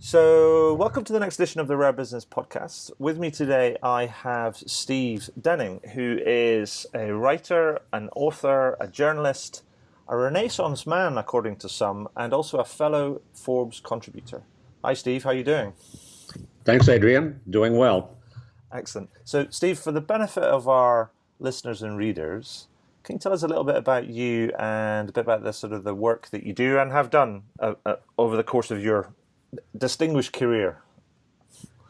So, welcome to the next edition of the Rare Business Podcast. With me today, I have Steve Denning, who is a writer, an author, a journalist, a Renaissance man, according to some, and also a fellow Forbes contributor. Hi, Steve. How are you doing? Thanks, Adrian. Doing well. Excellent. So, Steve, for the benefit of our listeners and readers, can you tell us a little bit about you and a bit about the sort of the work that you do and have done over the course of your distinguished career?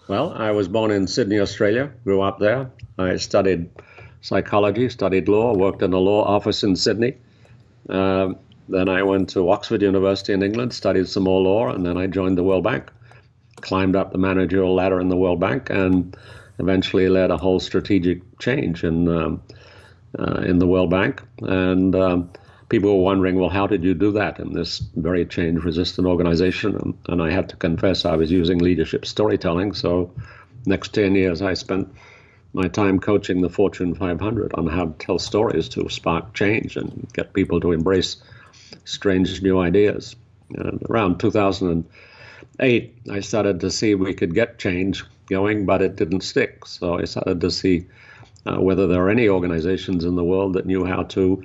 Well, I was born in Sydney, Australia, grew up there. I studied psychology, studied law, worked in a law office in Sydney. Then I went to Oxford University in England, studied some more law, and then I joined the World Bank, climbed up the managerial ladder in the World Bank, and eventually led a whole strategic change in the World Bank. And people were wondering, well, how did you do that in this very change-resistant organization? And I had to confess I was using leadership storytelling. So next 10 years, I spent my time coaching the Fortune 500 on how to tell stories to spark change and get people to embrace strange new ideas. And around 2008, I started to see we could get change going, but it didn't stick. So I started to see whether there are any organizations in the world that knew how to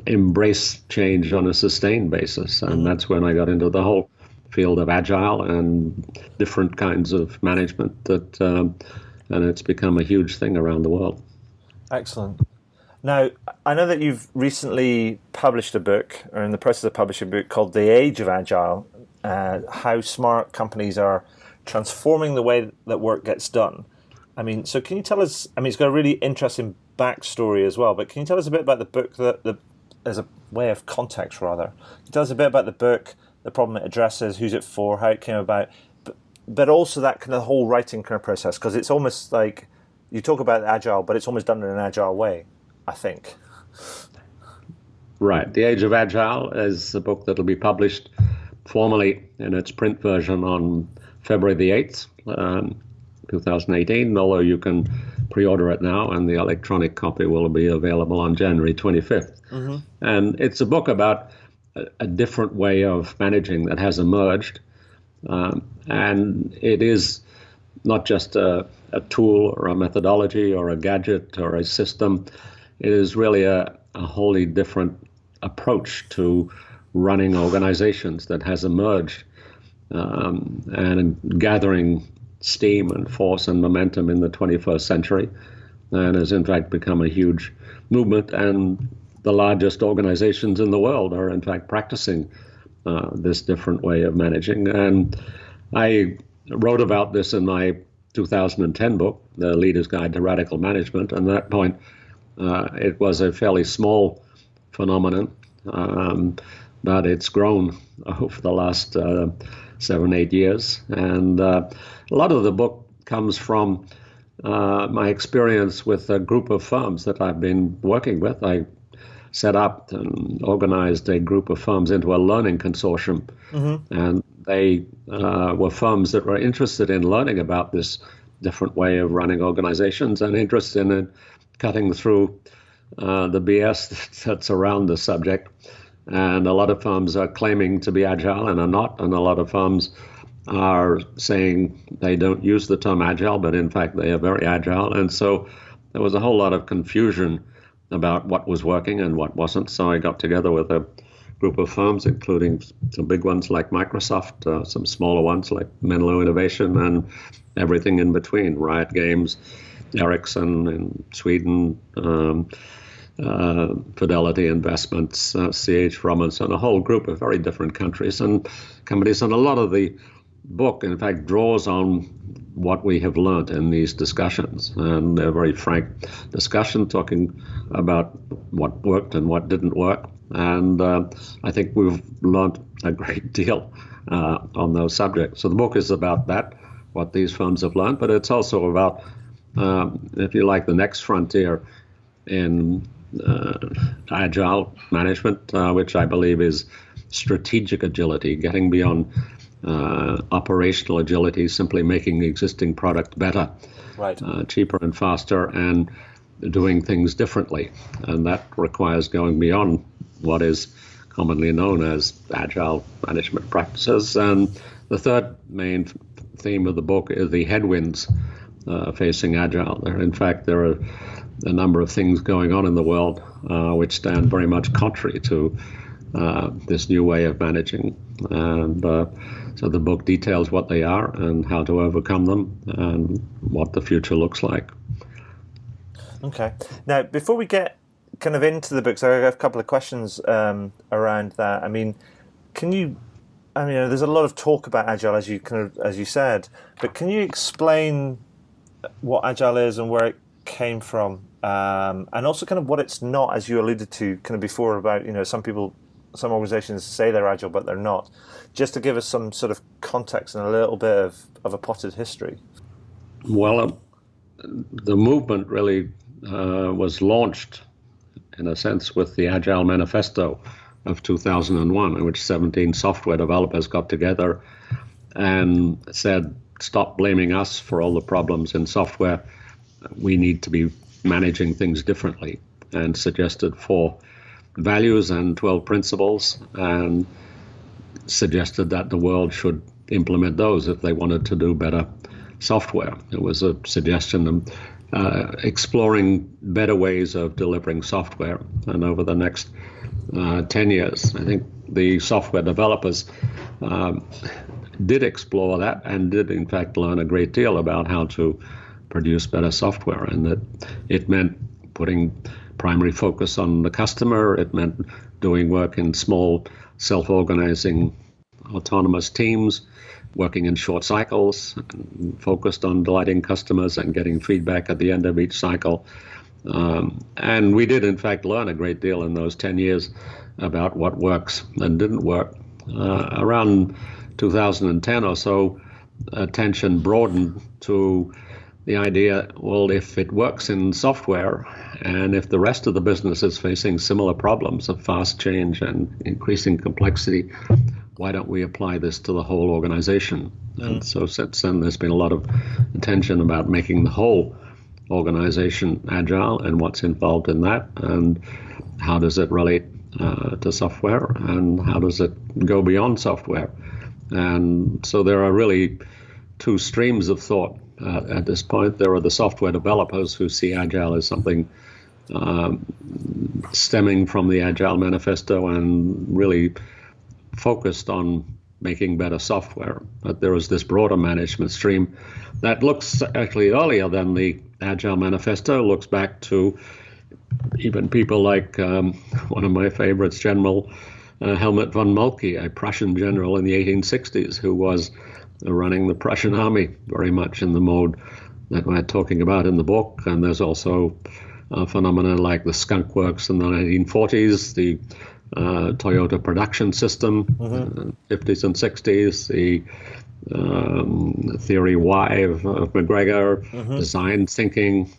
embrace change on a sustained basis. And that's when I got into the whole field of agile and different kinds of management and it's become a huge thing around the world. Excellent. Now, I know that you've recently published a book, or in the process of publishing a book called The Age of Agile, how smart companies are transforming the way that work gets done. I mean, so can you tell us, it's got a really interesting backstory as well, but can you tell us a bit about the book, as a way of context rather? Can you tell us a bit about the book, the problem it addresses, who's it for, how it came about, but also that kind of whole writing kind of process, because it's almost like you talk about agile, but it's almost done in an agile way, I think. Right. The Age of Agile is a book that will be published formally in its print version on February the 8th, 2018, although you can pre-order it now, and the electronic copy will be available on January 25th. Mm-hmm. And it's a book about a different way of managing that has emerged. And it is not just a tool or a methodology or a gadget or a system. It is really a wholly different approach to running organizations that has emerged and gathering steam and force and momentum in the 21st century, and has in fact become a huge movement. And the largest organizations in the world are in fact practicing this different way of managing. And I wrote about this in my 2010 book, The Leader's Guide to Radical Management. And at that point, it was a fairly small phenomenon, but it's grown over the last 7-8 years. And a lot of the book comes from my experience with a group of firms that I've been working with. I set up and organized a group of firms into a learning consortium. Mm-hmm. And they were firms that were interested in learning about this different way of running organizations and interested in cutting through the BS that's around the subject. And a lot of firms are claiming to be agile and are not, and a lot of firms are saying they don't use the term agile, but in fact they are very agile. And so there was a whole lot of confusion about what was working and what wasn't. So I got together with a group of firms, including some big ones like Microsoft, some smaller ones like Menlo Innovation, and everything in between, Riot Games, Ericsson in Sweden, Fidelity Investments, C.H. Robinson, a whole group of very different countries and companies. And a lot of the book, in fact, draws on what we have learned in these discussions. And they're very frank discussion, talking about what worked and what didn't work. And I think we've learned a great deal on those subjects. So the book is about that, what these firms have learned, but it's also about, if you like, the next frontier in agile management, which I believe is strategic agility, getting beyond operational agility, simply making the existing product better, right, cheaper and faster, and doing things differently. And that requires going beyond what is commonly known as agile management practices. And The third main theme of the book is the headwinds facing Agile. In fact, there are a number of things going on in the world which stand very much contrary to this new way of managing. And so the book details what they are and how to overcome them and what the future looks like. Okay. Now, before we get kind of into the books, I have a couple of questions around that. I mean, there's a lot of talk about Agile, as you said, but can you explain what Agile is and where it came from, and also kind of what it's not, as you alluded to kind of before about, some organizations say they're Agile, but they're not, just to give us some sort of context and a little bit of a potted history? Well, the movement really was launched, in a sense, with the Agile Manifesto of 2001, in which 17 software developers got together and said, stop blaming us for all the problems in software. We need to be managing things differently, and suggested 4 values and 12 principles, and suggested that the world should implement those if they wanted to do better software. It was a suggestion of exploring better ways of delivering software. And over the next 10 years, I think the software developers did explore that and did, in fact, learn a great deal about how to produce better software. And that it meant putting primary focus on the customer. It meant doing work in small, self-organizing, autonomous teams, working in short cycles, focused on delighting customers and getting feedback at the end of each cycle. And we did, in fact, learn a great deal in those 10 years about what works and didn't work. Around 2010 or so, attention broadened to the idea, well, if it works in software and if the rest of the business is facing similar problems of fast change and increasing complexity, why don't we apply this to the whole organization? And so since then, there's been a lot of attention about making the whole organization agile and what's involved in that, and how does it relate to software, and how does it go beyond software. And so there are really 2 streams of thought at this point. There are the software developers who see Agile as something stemming from the Agile Manifesto and really focused on making better software. But there is this broader management stream that looks actually earlier than the Agile Manifesto, looks back to even people like one of my favorites, General Helmut von Moltke, a Prussian general in the 1860s, who was running the Prussian army very much in the mode that we're talking about in the book. And there's also a phenomenon like the skunk works in the 1940s, the Toyota production system, 50s and 60s, the theory Y of McGregor, design thinking,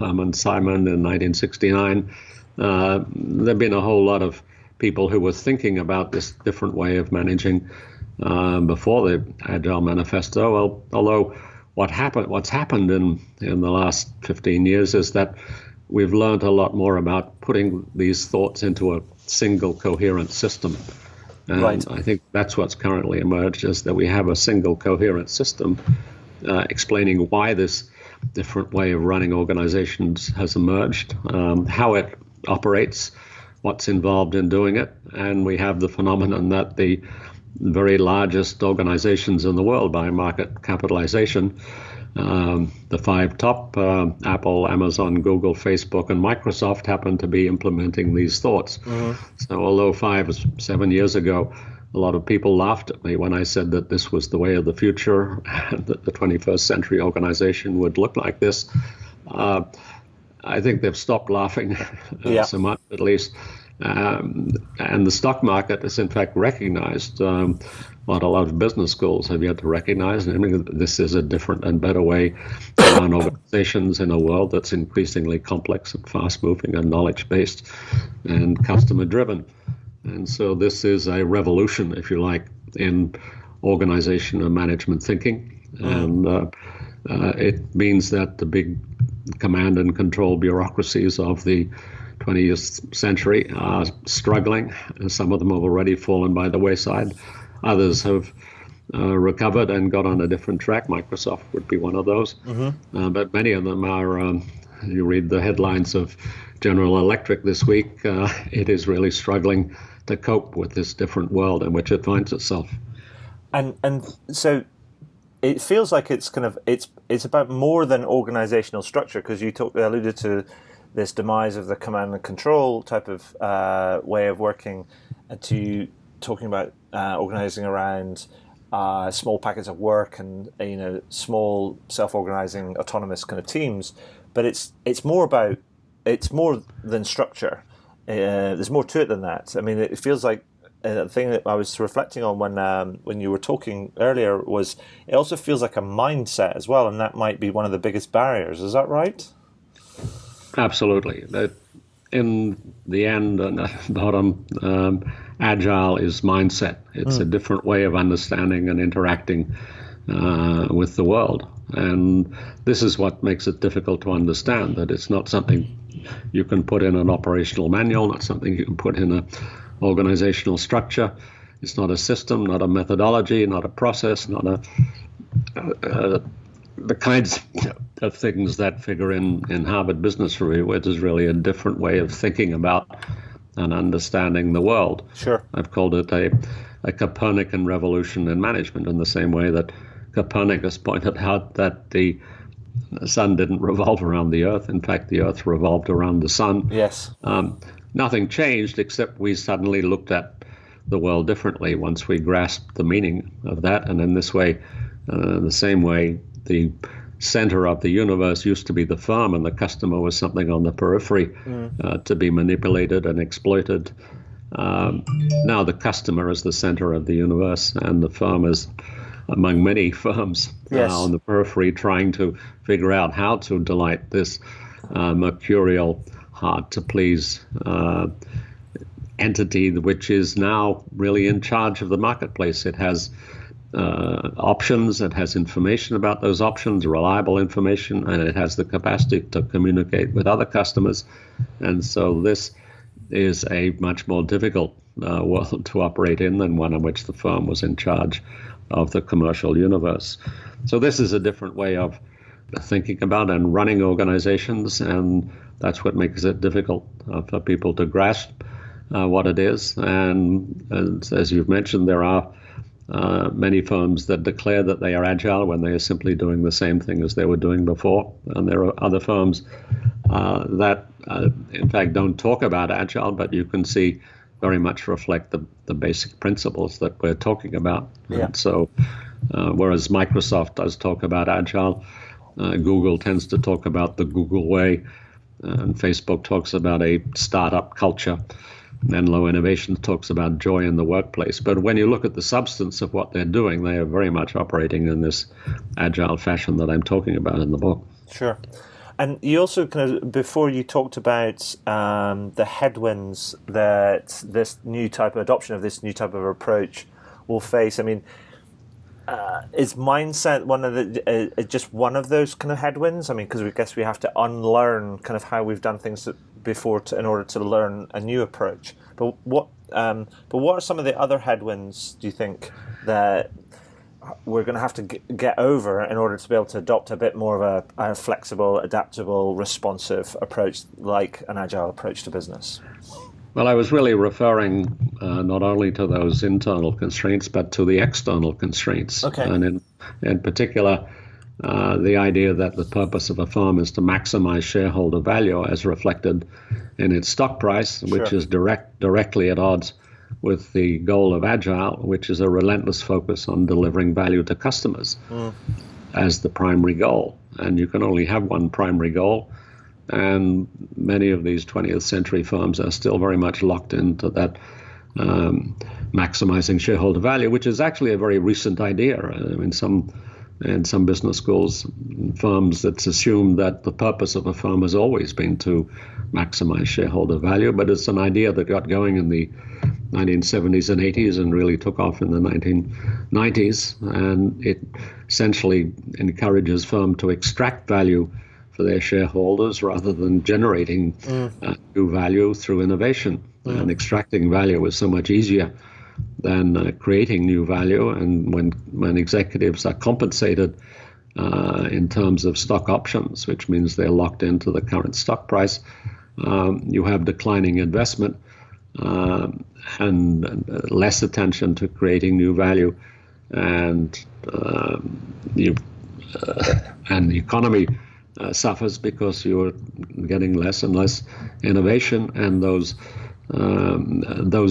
and Simon in 1969. There've been a whole lot of people who were thinking about this different way of managing before the Agile Manifesto. Well, although what's happened in the last 15 years is that we've learned a lot more about putting these thoughts into a single coherent system. And right. I think that's what's currently emerged, is that we have a single coherent system explaining why this different way of running organizations has emerged, how it operates, what's involved in doing it. And we have the phenomenon that the very largest organizations in the world by market capitalization, the 5 top, Apple, Amazon, Google, Facebook, and Microsoft, happen to be implementing these thoughts. So although 5 or 7 years ago, a lot of people laughed at me when I said that this was the way of the future, and that the 21st century organization would look like this, I think they've stopped laughing so much, at least. And the stock market has in fact recognized what a lot of business schools have yet to recognize. I mean, this is a different and better way to run organizations in a world that's increasingly complex and fast-moving and knowledge-based and customer-driven. And so this is a revolution, if you like, in organization and management thinking. And it means that the big command and control bureaucracies of the 20th century are struggling. Some of them have already fallen by the wayside. Others have recovered and got on a different track. Microsoft would be one of those. But many of them are, you read the headlines of General Electric this week, it is really struggling to cope with this different world in which it finds itself. And so it feels like it's kind of it's about more than organizational structure, because you alluded to this demise of the command and control type of way of working, to talking about organizing around small packets of work and small self-organizing autonomous kind of teams. But it's more than structure. There's more to it than that. I mean, it feels like the thing that I was reflecting on when you were talking earlier was it also feels like a mindset as well, and that might be one of the biggest barriers. Is that right? Absolutely. In the end, bottom, Agile is mindset. It's a different way of understanding and interacting with the world. And this is what makes it difficult to understand, that it's not something you can put in an operational manual, not something you can put in an organizational structure. It's not a system, not a methodology, not a process, not the kinds of things that figure in Harvard Business Review, which is really a different way of thinking about and understanding the world. Sure. I've called it a Copernican revolution in management, in the same way that Copernicus pointed out that the sun didn't revolve around the earth. In fact, the earth revolved around the sun. Yes. Nothing changed, except we suddenly looked at the world differently once we grasped the meaning of that. And in this way, the same way, the center of the universe used to be the firm, and the customer was something on the periphery to be manipulated and exploited. Now the customer is the center of the universe, and the firm is among many firms on the periphery, trying to figure out how to delight this mercurial, hard-to-please entity, which is now really in charge of the marketplace. It has options, it has information about those options, reliable information, and it has the capacity to communicate with other customers. And so this is a much more difficult world to operate in than one in which the firm was in charge of the commercial universe. So this is a different way of thinking about and running organizations, and that's what makes it difficult for people to grasp what it is. And as you've mentioned, there are many firms that declare that they are agile when they are simply doing the same thing as they were doing before. And there are other firms that, in fact, don't talk about agile, but you can see very much reflect the basic principles that we're talking about. Yeah. And so whereas Microsoft does talk about agile, Google tends to talk about the Google way, and Facebook talks about a startup culture, and Low Innovation talks about joy in the workplace. But when you look at the substance of what they're doing, they are very much operating in this agile fashion that I'm talking about in the book. Sure. And you also kind of, before you talked about the headwinds that this new type of adoption of this new type of approach will face. I mean, is mindset just one of those kind of headwinds? I mean, because I guess we have to unlearn kind of how we've done things before in order to learn a new approach. But what are some of the other headwinds, do you think, that we're going to have to get over in order to be able to adopt a bit more of a flexible, adaptable, responsive approach, like an agile approach to business? Well, I was really referring not only to those internal constraints, but to the external constraints. Okay. And in particular, the idea that the purpose of a firm is to maximize shareholder value as reflected in its stock price, which Sure. is directly at odds with the goal of Agile, which is a relentless focus on delivering value to customers as the primary goal. And you can only have one primary goal. And many of these 20th century firms are still very much locked into that maximizing shareholder value, which is actually a very recent idea. I mean, in some business schools, firms, it's assumed that the purpose of a firm has always been to maximize shareholder value, but it's an idea that got going in the 1970s and 80s and really took off in the 1990s. And it essentially encourages firms to extract value for their shareholders rather than generating new value through innovation. And extracting value is so much easier than creating new value. And when executives are compensated in terms of stock options, which means they're locked into the current stock price, you have declining investment and less attention to creating new value, and the economy suffers because you're getting less and less innovation, and those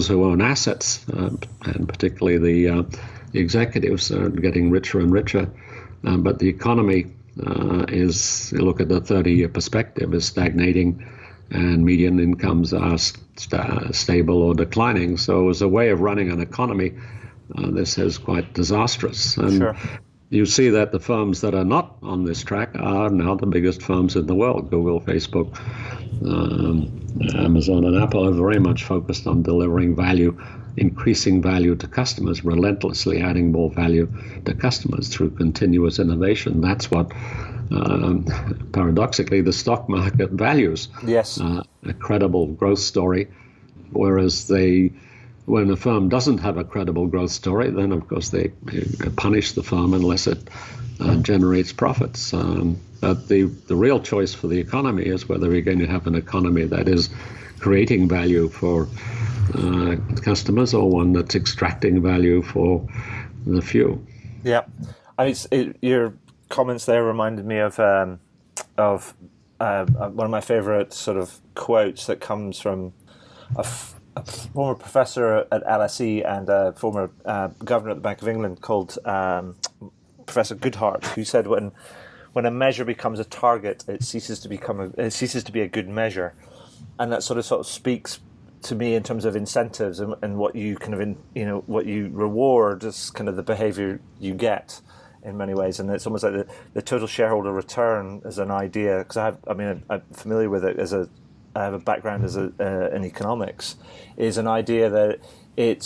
who own assets, and particularly the executives, are getting richer and richer. But the economy is, you look at the 30-year perspective, is stagnating, and median incomes are stable or declining. So as a way of running an economy, this is quite disastrous. And Sure. You see that the firms that are not on this track are now the biggest firms in the world. Google, Facebook, Amazon, and Apple are very much focused on delivering value, increasing value to customers, relentlessly adding more value to customers through continuous innovation. That's what, paradoxically, the stock market values. Yes. A credible growth story, whereas when a firm doesn't have a credible growth story, then of course they punish the firm unless it generates profits. But the real choice for the economy is whether we're going to have an economy that is creating value for customers, or one that's extracting value for the few. Yeah, your comments there reminded me of one of my favorite sort of quotes that comes from a former professor at LSE and a former governor at the Bank of England called Professor Goodhart, who said when a measure becomes a target, it ceases to be a good measure, and that sort of speaks to me in terms of incentives and what you what you reward is kind of the behavior you get in many ways. And it's almost like the total shareholder return as an idea, because I'm familiar with it I have a background in economics, is an idea that it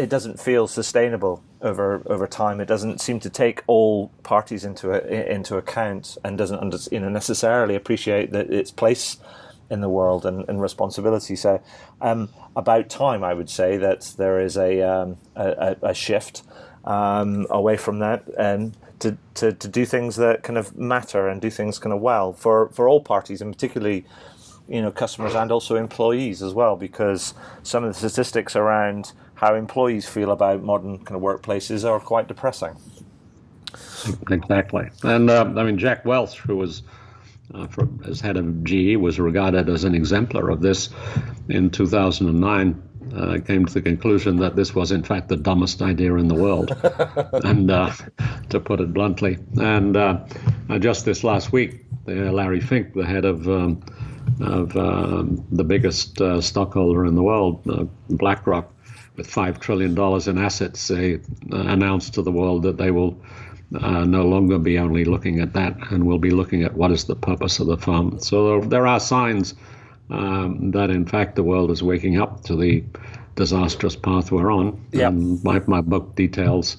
doesn't feel sustainable over time. It doesn't seem to take all parties into account, and doesn't necessarily appreciate that its place in the world and responsibility. So about time, I would say, that there is a shift away from that, and to do things that kind of matter and do things kind of well for all parties, and particularly customers and also employees as well, because some of the statistics around how employees feel about modern kind of workplaces are quite depressing. Exactly. And Jack Welch, who was as head of GE, was regarded as an exemplar of this in 2009. Came to the conclusion that this was, in fact, the dumbest idea in the world, and to put it bluntly. And just this last week, Larry Fink, the head of the biggest stockholder in the world, BlackRock, with $5 trillion in assets, announced to the world that they will no longer be only looking at that, and will be looking at what is the purpose of the firm. So there are signs that in fact the world is waking up to the disastrous path we're on. Yep. And my book details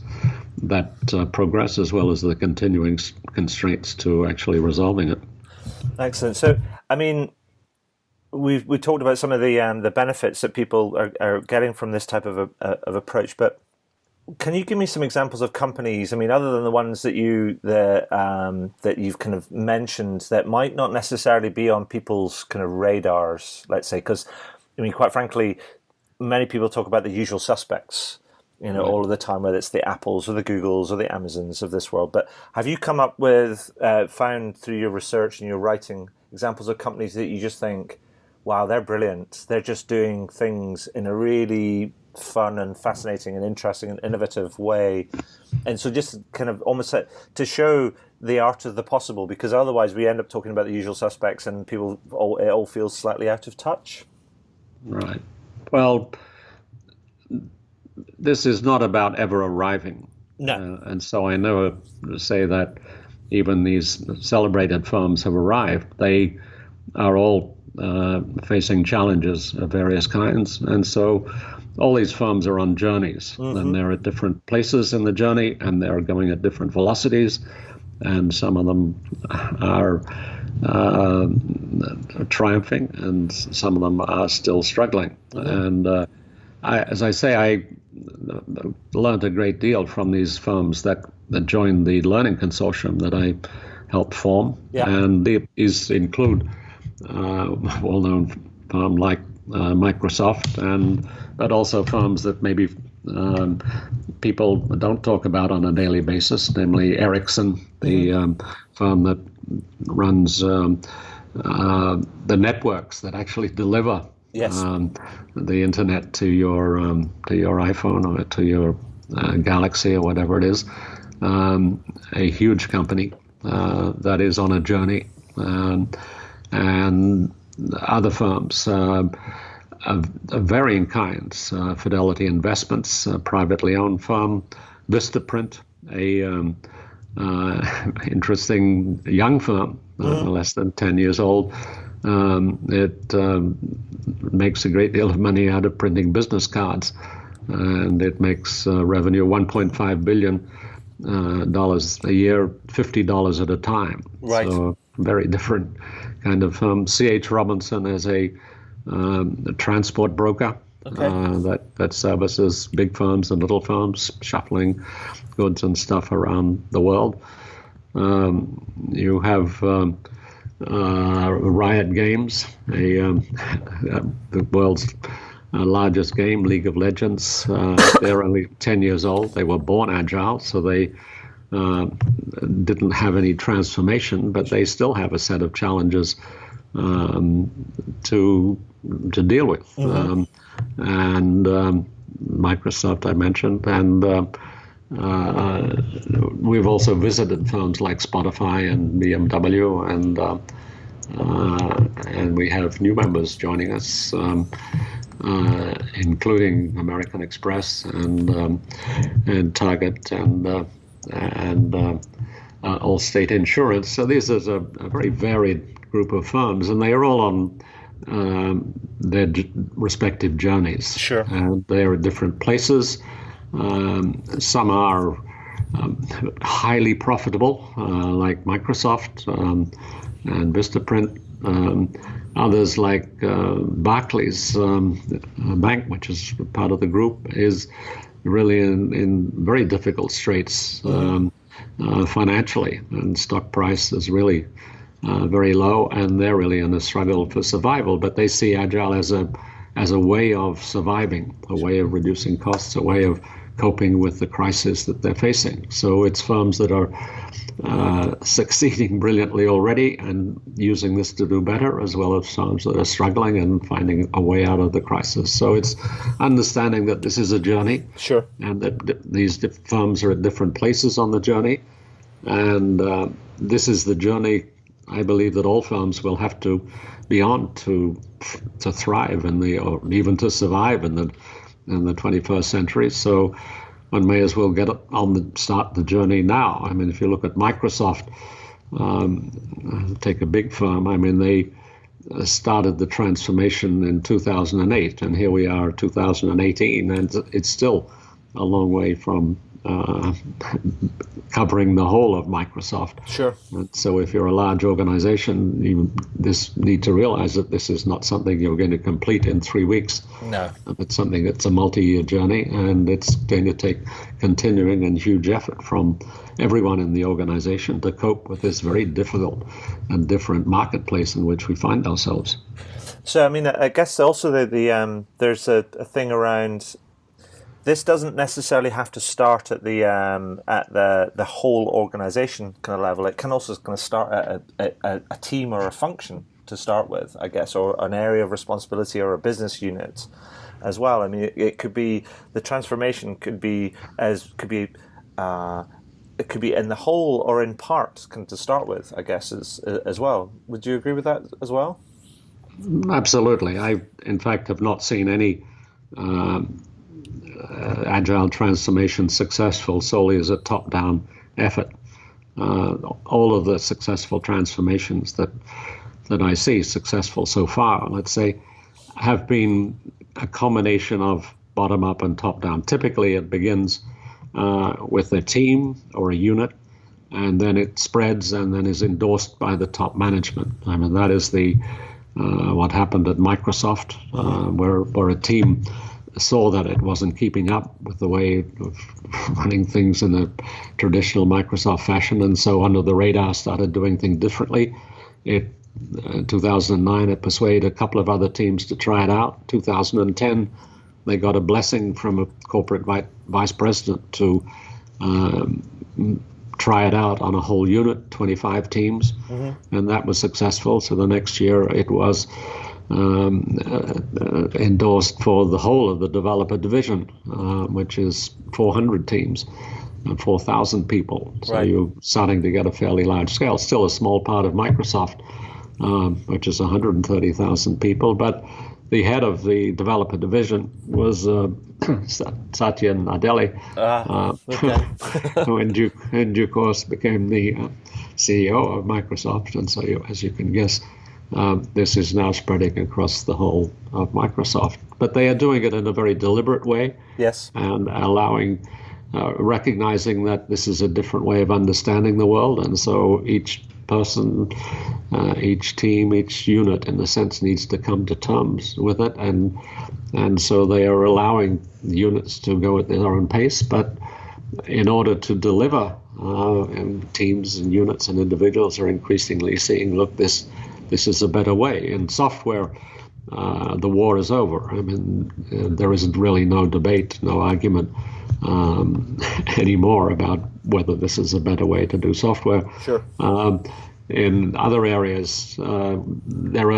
that progress, as well as the continuing constraints to actually resolving it. Excellent. So, we talked about some of the benefits that people are getting from this type of approach, but can you give me some examples of companies? Other than the ones that that you've kind of mentioned, that might not necessarily be on people's kind of radars, let's say, because quite frankly, many people talk about the usual suspects, right, all of the time, whether it's the Apples or the Googles or the Amazons of this world. But have you come up with, found through your research and your writing, examples of companies that you just think, wow, they're brilliant. They're just doing things in a really fun and fascinating and interesting and innovative way. And so just kind of almost to show the art of the possible, because otherwise we end up talking about the usual suspects and it all feels slightly out of touch. Right. Well, this is not about ever arriving. No. And so I never say that even these celebrated firms have arrived. They are all facing challenges of various kinds. And so all these firms are on journeys, mm-hmm, and they're at different places in the journey, and they're going at different velocities. And some of them are triumphing, and some of them are still struggling. Mm-hmm. And As I say, I learned a great deal from these firms that joined the learning consortium that I helped form. Yeah. And these include well-known firms like Microsoft, but also firms that maybe people don't talk about on a daily basis, namely Ericsson, the firm that runs the networks that actually deliver Yes. the internet to your iPhone or to your Galaxy or whatever it is. A huge company that is on a journey, and other firms of varying kinds. Fidelity Investments, a privately owned firm. Vistaprint, a interesting young firm, less than 10 years old. It makes a great deal of money out of printing business cards, and it makes revenue $1.5 billion a year, $50 at a time. Right. So very different kind of firm. C.H. Robinson is a transport broker. Okay. That services big firms and little firms, shuttling goods and stuff around the world. You have Riot Games, the world's largest game, League of Legends. They're only 10 years old. They were born agile, so they didn't have any transformation, but they still have a set of challenges to deal with. And Microsoft, I mentioned, and we've also visited firms like Spotify and BMW, and we have new members joining us, including American Express and Target and Allstate Insurance. So this is a very varied group of firms, and they are all on their respective journeys. Sure. And they're at different places. Some are highly profitable, like Microsoft and Vistaprint. Others, like Barclays Bank, which is part of the group, is really in very difficult straits financially, and stock price is really very low, and they're really in a struggle for survival. But they see Agile as a way of surviving, a way of reducing costs, a way of coping with the crisis that they're facing. So it's firms that are succeeding brilliantly already and using this to do better, as well as firms that are struggling and finding a way out of the crisis. So it's understanding that this is a journey, Sure. and that these firms are at different places on the journey. And this is the journey I believe that all firms will have to be on to thrive or even to survive in the 21st century. So one may as well get start the journey now. I mean, if you look at Microsoft, take a big firm. I mean, they started the transformation in 2008, and here we are, 2018, and it's still a long way from covering the whole of Microsoft. Sure. And so if you're a large organization, you need to realize that this is not something you're going to complete in 3 weeks. No. It's something that's a multi-year journey, and it's going to take continuing and huge effort from everyone in the organization to cope with this very difficult and different marketplace in which we find ourselves. So, I mean, I guess also there's a thing around. This doesn't necessarily have to start at the whole organization kind of level. It can also kind of start at a team or a function to start with, I guess, or an area of responsibility or a business unit as well. I mean, it could be the transformation could be it could be in the whole or in part to start with, I guess, as well. Would you agree with that as well? Absolutely. I, in fact, have not seen any agile transformation successful solely as a top-down effort. All of the successful transformations that I see successful so far, let's say, have been a combination of bottom-up and top-down. Typically, it begins with a team or a unit, and then it spreads and then is endorsed by the top management. I mean, that is what happened at Microsoft, where a team saw that it wasn't keeping up with the way of running things in a traditional Microsoft fashion, and so under the radar started doing things differently. In 2009, it persuaded a couple of other teams to try it out. 2010, they got a blessing from a corporate vice president to try it out on a whole unit, 25 teams, and that was successful. So the next year it was endorsed for the whole of the developer division, which is 400 teams and 4,000 people. So Right. you're starting to get a fairly large scale. Still a small part of Microsoft, which is 130,000 people, but the head of the developer division was Satya Nadella, who in due course became the CEO of Microsoft. And so, as you can guess, this is now spreading across the whole of Microsoft. But they are doing it in a very deliberate way. Yes. And recognizing that this is a different way of understanding the world. And so each person, each team, each unit, in a sense, needs to come to terms with it. And so they are allowing units to go at their own pace. But in order to deliver, and teams and units and individuals are increasingly seeing, look, this is a better way. In software, the war is over. I mean, there isn't really no debate, no argument anymore about whether this is a better way to do software. Sure. In other areas, there's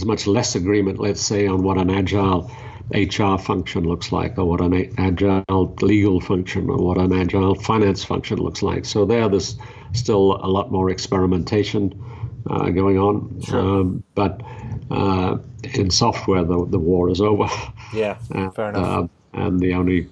much less agreement, let's say, on what an agile HR function looks like, or what an agile legal function, or what an agile finance function looks like. So there's still a lot more experimentation going on. Sure. But in software, the war is over. Yeah, fair enough. And the only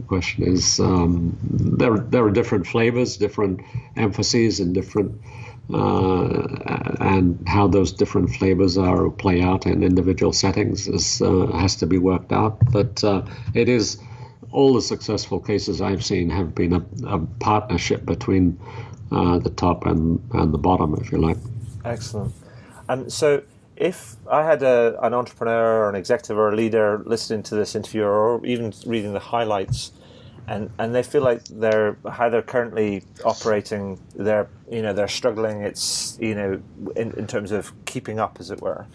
question is, there are different flavors, different emphases, and different and how those different flavors play out in individual settings has to be worked out. But it is, all the successful cases I've seen have been a partnership between the top and the bottom, if you like. Excellent. And so if I had an entrepreneur or an executive or a leader listening to this interview, or even reading the highlights, and they feel like how they're currently operating, they're struggling, it's in terms of keeping up, as it were,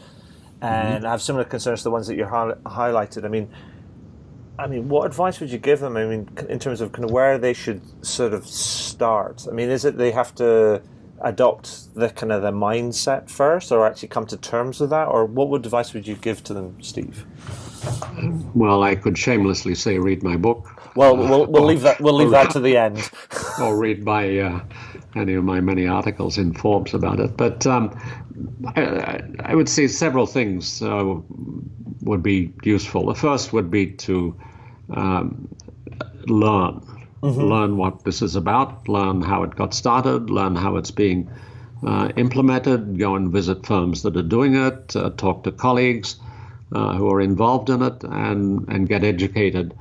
and have similar concerns to the ones that you highlighted. I mean, what advice would you give them? I mean, in terms of kind of where they should sort of start. I mean, is it they have to adopt the kind of the mindset first, or actually come to terms with that, or what advice would you give to them, Steve? Well, I could shamelessly say, read my book. Well, we'll leave that. We'll leave that to the end. Or read any of my many articles in Forbes about it. But I would say several things would be useful. The first would be to learn. Learn what this is about, learn how it got started, learn how it's being implemented, go and visit firms that are doing it, talk to colleagues who are involved in it, and get educated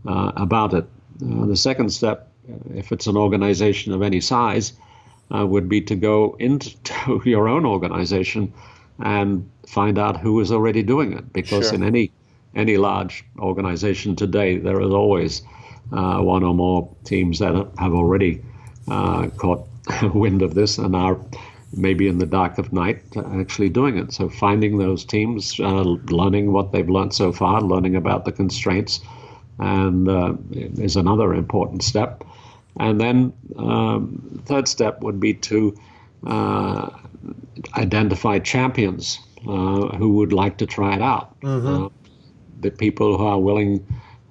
about it. The second step, if it's an organization of any size, would be to go into your own organization and find out who is already doing it. Because Sure. in any large organization today, there is always one or more teams that have already caught wind of this and are maybe in the dark of night actually doing it. So finding those teams, learning what they've learned so far, learning about the constraints, and is another important step. And then third step would be to identify champions who would like to try it out. The people who are willing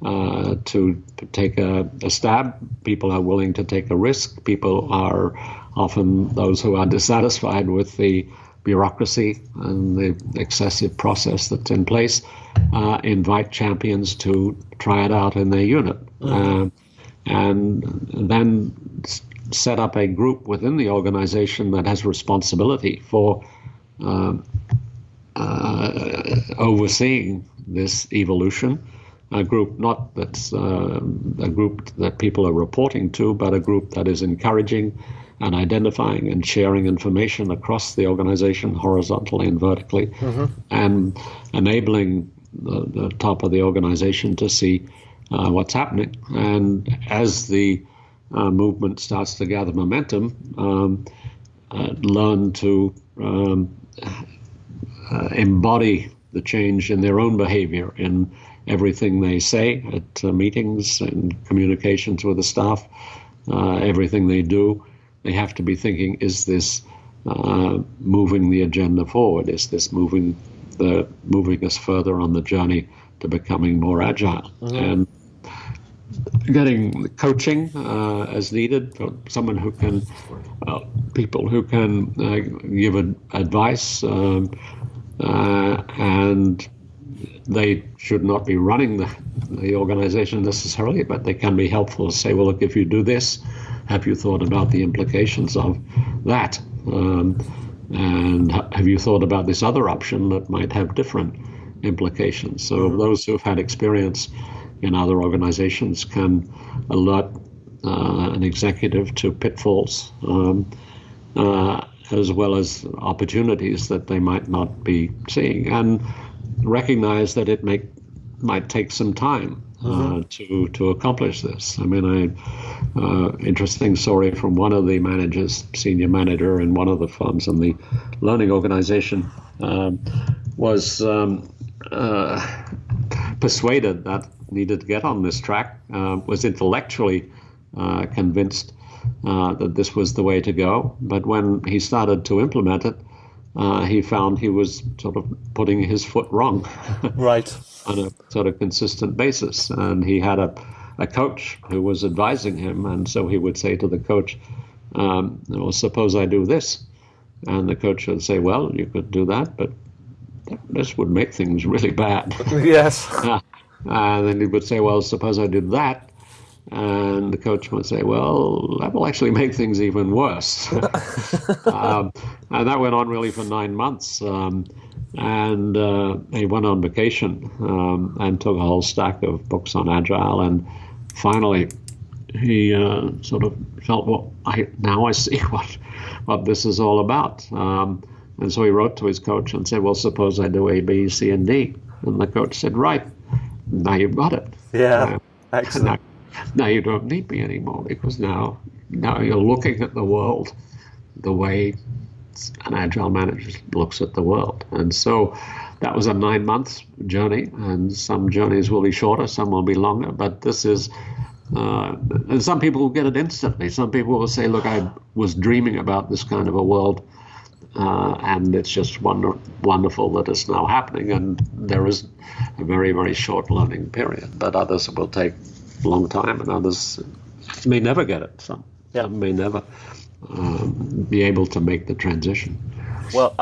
to take a stab, people are willing to take a risk, people are often those who are dissatisfied with the bureaucracy and the excessive process that's in place, invite champions to try it out in their unit. And then set up a group within the organization that has responsibility for overseeing this evolution. A group not that's a group that people are reporting to, but a group that is encouraging and identifying and sharing information across the organization, horizontally and vertically, and enabling the top of the organization to see what's happening. And as the movement starts to gather momentum, learn to embody the change in their own behavior in everything they say at meetings and communications with the staff, everything they do. They have to be thinking, is this moving the agenda forward? Is this moving us further on the journey to becoming more agile? Mm-hmm. And getting coaching as needed for someone who can, people who can give advice, and they should not be running the organization necessarily, but they can be helpful to say, well, look, if you do this, have you thought about the implications of that? And have you thought about this other option that might have different implications? So those who've had experience in other organizations can alert an executive to pitfalls, as well as opportunities that they might not be seeing, and recognize that it might take some time to accomplish this. I mean, interesting story from one of the managers, senior manager in one of the firms in the learning organization, was persuaded that needed to get on this track, was intellectually convinced that this was the way to go. But when he started to implement it, he found he was sort of putting his foot wrong. Right. On a sort of consistent basis. And he had a coach who was advising him. And so he would say to the coach, well, suppose I do this. And the coach would say, well, you could do that, but this would make things really bad. Yes. And then he would say, well, suppose I did that. And the coach would say, well, that will actually make things even worse. And that went on really for 9 months. And he went on vacation and took a whole stack of books on Agile. And finally, he sort of felt, well, now I see what this is all about. And so he wrote to his coach and said, well, suppose I do A, B, C, and D. And the coach said, right, now you've got it. Yeah, excellent. Now you don't need me anymore, because now you're looking at the world the way an agile manager looks at the world. And so that was a 9-month journey, and some journeys will be shorter, some will be longer, but this is, and some people will get it instantly. Some people will say, look, I was dreaming about this kind of a world, and it's just wonderful that it's now happening, and there is a very, very short learning period. But others will take a long time, and others may never get it. Some may never be able to make the transition. Well,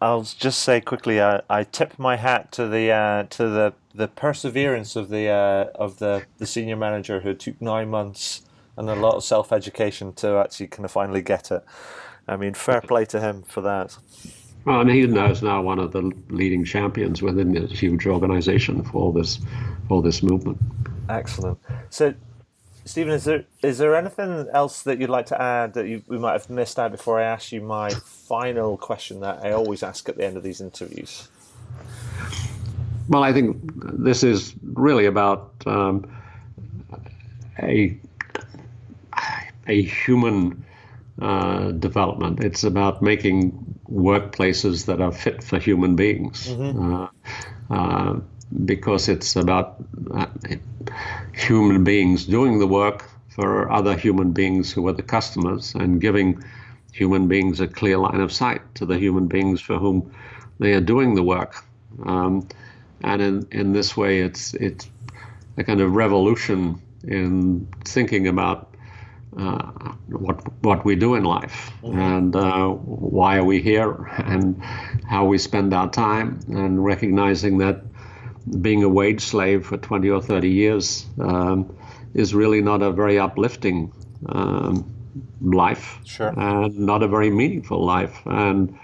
I'll just say quickly, I tip my hat to the perseverance of the senior manager who took 9 months and a lot of self-education to actually kind of finally get it. I mean, fair play to him for that. Well, and he is now one of the leading champions within this huge organization for this movement. Excellent. So, Stephen, is there anything else that you'd like to add that we might have missed out before I ask you my final question that I always ask at the end of these interviews? Well, I think this is really about a human development. It's about making workplaces that are fit for human beings. Because it's about human beings doing the work for other human beings who are the customers, and giving human beings a clear line of sight to the human beings for whom they are doing the work. And in this way, it's a kind of revolution in thinking about what we do in life, and why are we here, and how we spend our time, and recognizing that being a wage slave for 20 or 30 years is really not a very uplifting life. Sure. And not a very meaningful life. And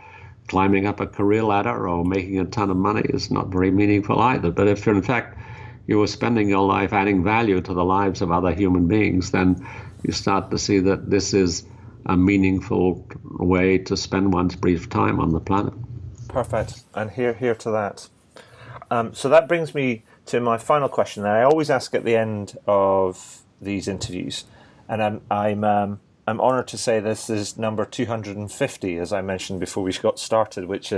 climbing up a career ladder or making a ton of money is not very meaningful either. But if, in fact, you were spending your life adding value to the lives of other human beings, then you start to see that this is a meaningful way to spend one's brief time on the planet. Perfect. And here to that. So that brings me to my final question that I always ask at the end of these interviews, and I'm honoured to say this is number 250, as I mentioned before we got started, which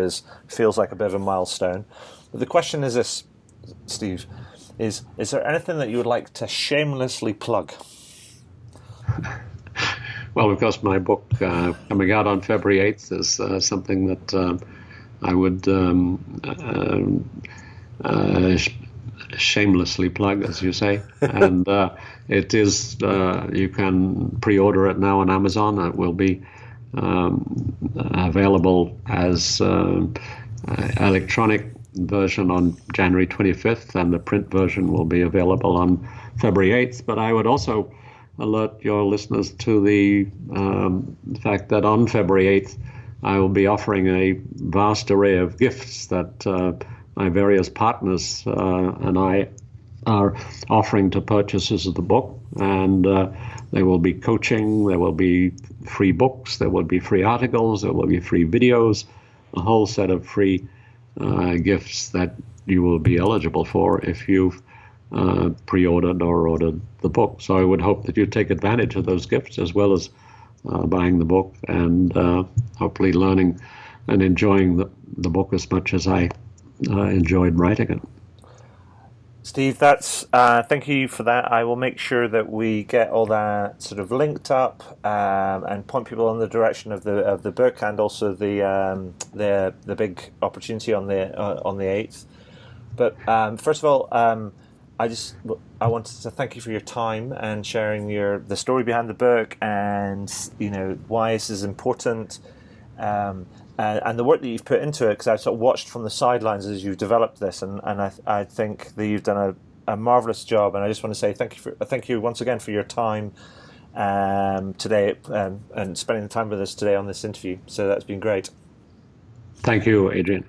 feels like a bit of a milestone. But the question is this, Steve: is there anything that you would like to shamelessly plug? Well, of course, my book coming out on February 8th is something that I would shamelessly plug, as you say. And it is, you can pre-order it now on Amazon. It will be available as electronic version on January 25th, and the print version will be available on February 8th. But I would also alert your listeners to the fact that on February 8th, I will be offering a vast array of gifts that my various partners and I are offering to purchasers of the book. And there will be coaching, there will be free books, there will be free articles, there will be free videos, a whole set of free gifts that you will be eligible for if you've pre-ordered or ordered the book. So I would hope that you take advantage of those gifts as well as buying the book and hopefully learning and enjoying the book as much as I enjoyed writing it. Steve, that's thank you for that. I will make sure that we get all that sort of linked up and point people in the direction of the book, and also the big opportunity on the 8th. But first of all, I wanted to thank you for your time and sharing the story behind the book, and why this is important, and the work that you've put into it. Because I've sort of watched from the sidelines as you've developed this, and I think that you've done a marvelous job. And I just want to say thank you once again for your time today and spending the time with us today on this interview. So that's been great. Thank you, Adrian.